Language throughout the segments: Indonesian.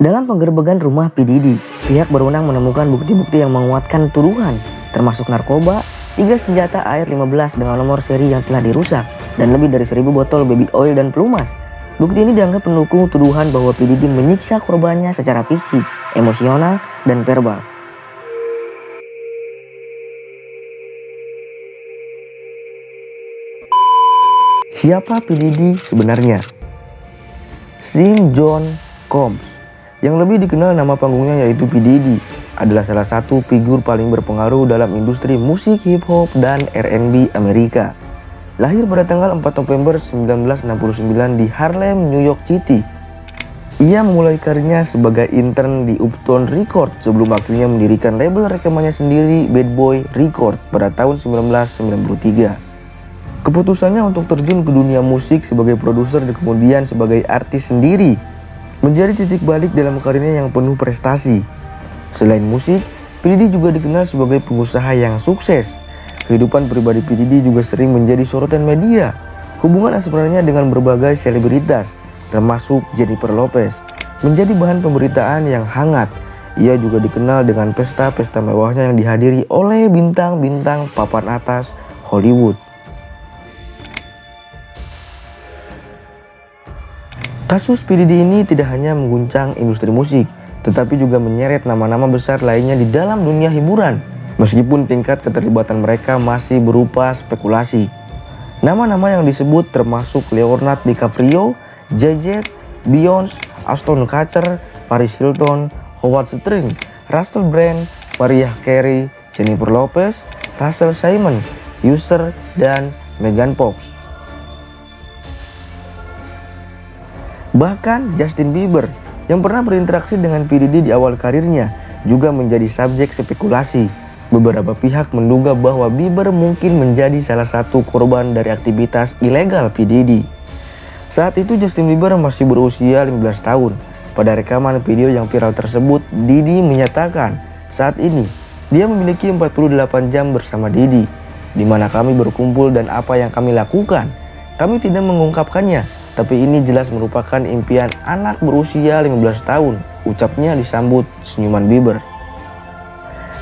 Dalam penggerbegan rumah P. Diddy, pihak berwenang menemukan bukti-bukti yang menguatkan tuduhan, termasuk narkoba, 3 senjata AR-15 dengan nomor seri yang telah dirusak, dan lebih dari 1000 botol baby oil dan pelumas. Bukti ini dianggap pendukung tuduhan bahwa P. Diddy menyiksa korbannya secara fisik, emosional, dan verbal. Siapa P. Diddy sebenarnya? Sean John Combs, yang lebih dikenal nama panggungnya yaitu P. Diddy, adalah salah satu figur paling berpengaruh dalam industri musik hip hop dan R&B Amerika. Lahir pada tanggal 4 November 1969 di Harlem, New York City. Ia memulai karirnya sebagai intern di Uptown Records sebelum akhirnya mendirikan label rekamannya sendiri, Bad Boy Records, pada tahun 1993. Keputusannya untuk terjun ke dunia musik sebagai produser dan kemudian sebagai artis sendiri menjadi titik balik dalam karirnya yang penuh prestasi. Selain musik, P. Diddy juga dikenal sebagai pengusaha yang sukses. Kehidupan pribadi P. Diddy juga sering menjadi sorotan media. Hubungan asmaranya dengan berbagai selebritas, termasuk Jennifer Lopez, menjadi bahan pemberitaan yang hangat. Ia juga dikenal dengan pesta-pesta mewahnya yang dihadiri oleh bintang-bintang papan atas Hollywood. Kasus P. Diddy ini tidak hanya mengguncang industri musik, tetapi juga menyeret nama-nama besar lainnya di dalam dunia hiburan, meskipun tingkat keterlibatan mereka masih berupa spekulasi. Nama-nama yang disebut termasuk Leonardo DiCaprio, Jay-Z, Beyonce, Ashton Kutcher, Paris Hilton, Howard Stern, Russell Brand, Mariah Carey, Jennifer Lopez, Russell Simon, Usher, dan Megan Fox. Bahkan Justin Bieber yang pernah berinteraksi dengan P. Diddy di awal karirnya juga menjadi subjek spekulasi. Beberapa pihak menduga bahwa Bieber mungkin menjadi salah satu korban dari aktivitas ilegal P. Diddy. Saat itu Justin Bieber masih berusia 15 tahun. Pada rekaman video yang viral tersebut, Diddy menyatakan saat ini dia memiliki 48 jam bersama Diddy, di mana kami berkumpul dan apa yang kami lakukan. Kami tidak mengungkapkannya, tapi ini jelas merupakan impian anak berusia 15 tahun, ucapnya disambut senyuman Bieber.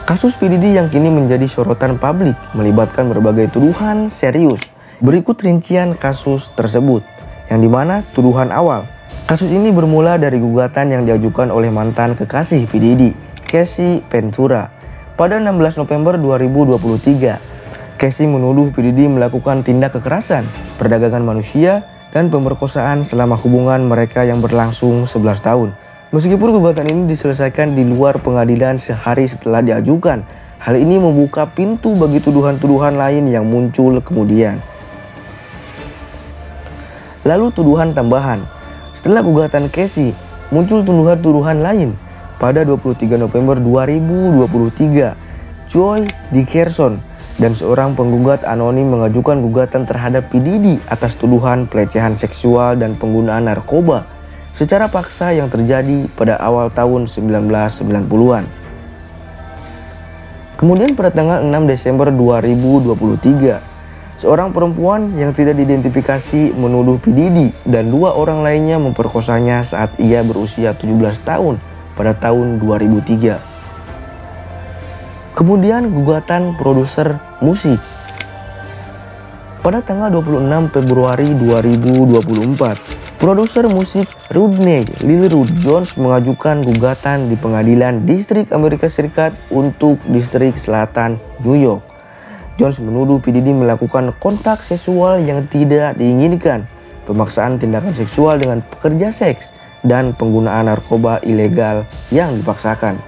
Kasus P. Diddy yang kini menjadi sorotan publik melibatkan berbagai tuduhan serius. Berikut rincian kasus tersebut, yang dimana tuduhan awal. Kasus ini bermula dari gugatan yang diajukan oleh mantan kekasih P. Diddy, Casey Ventura. Pada 16 November 2023, Casey menuduh P. Diddy melakukan tindak kekerasan, perdagangan manusia, dan pemerkosaan selama hubungan mereka yang berlangsung 11 tahun. Meskipun gugatan ini diselesaikan di luar pengadilan sehari setelah diajukan, hal ini membuka pintu bagi tuduhan-tuduhan lain yang muncul kemudian. Lalu tuduhan tambahan. Setelah gugatan Casey, muncul tuduhan-tuduhan lain. Pada 23 November 2023, Joy Dickerson dan seorang penggugat anonim mengajukan gugatan terhadap P. Diddy atas tuduhan pelecehan seksual dan penggunaan narkoba secara paksa yang terjadi pada awal tahun 1990-an. Kemudian pada tanggal 6 Desember 2023, seorang perempuan yang tidak diidentifikasi menuduh P. Diddy dan 2 orang lainnya memperkosanya saat ia berusia 17 tahun pada tahun 2003. Kemudian gugatan produser musik. Pada tanggal 26 Februari 2024, produser musik Rodney Lil Ruth Jones mengajukan gugatan di Pengadilan Distrik Amerika Serikat untuk Distrik Selatan New York. Jones menuduh P. Diddy melakukan kontak seksual yang tidak diinginkan, pemaksaan tindakan seksual dengan pekerja seks, dan penggunaan narkoba ilegal yang dipaksakan.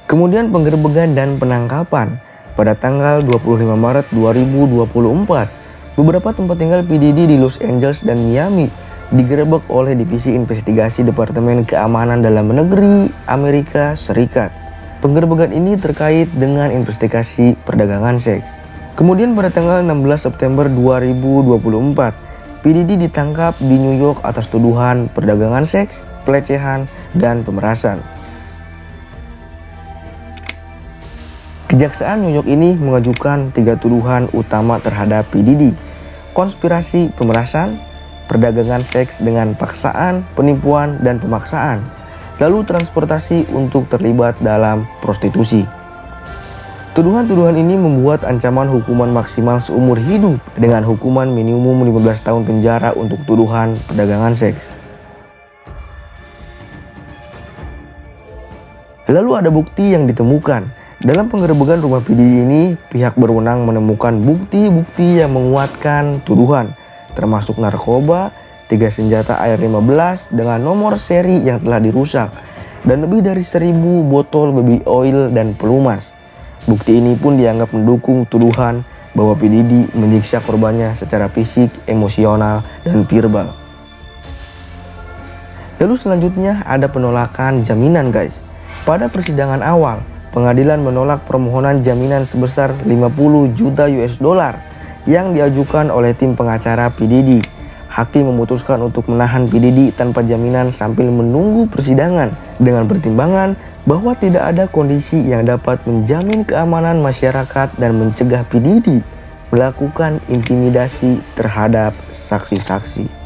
Kemudian penggerbegan dan penangkapan. Pada tanggal 25 Maret 2024, beberapa tempat tinggal P. Diddy di Los Angeles dan Miami digerebek oleh Divisi Investigasi Departemen Keamanan Dalam Negeri Amerika Serikat. Penggerbegan ini terkait dengan investigasi perdagangan seks. Kemudian pada tanggal 16 September 2024, P. Diddy ditangkap di New York atas tuduhan perdagangan seks, pelecehan, dan pemerasan. Kejaksaan New York ini mengajukan 3 tuduhan utama terhadap P. Diddy. konspirasi pemerasan, perdagangan seks dengan paksaan, penipuan, dan pemaksaan, lalu transportasi untuk terlibat dalam prostitusi. Tuduhan-tuduhan ini membuat ancaman hukuman maksimal seumur hidup dengan hukuman minimum 15 tahun penjara untuk tuduhan perdagangan seks. Lalu ada bukti yang ditemukan. Dalam penggerebekan rumah P. Diddy ini, pihak berwenang menemukan bukti-bukti yang menguatkan tuduhan, termasuk narkoba, 3 senjata AR-15 dengan nomor seri yang telah dirusak, dan lebih dari 1.000 botol baby oil dan pelumas. Bukti ini pun dianggap mendukung tuduhan bahwa P. Diddy menyiksa korbannya secara fisik, emosional, dan verbal. Lalu selanjutnya ada penolakan jaminan, guys. Pada persidangan awal, pengadilan menolak permohonan jaminan sebesar 50 juta US dollar yang diajukan oleh tim pengacara P. Diddy. Hakim memutuskan untuk menahan P. Diddy tanpa jaminan sambil menunggu persidangan dengan pertimbangan bahwa tidak ada kondisi yang dapat menjamin keamanan masyarakat dan mencegah P. Diddy melakukan intimidasi terhadap saksi-saksi.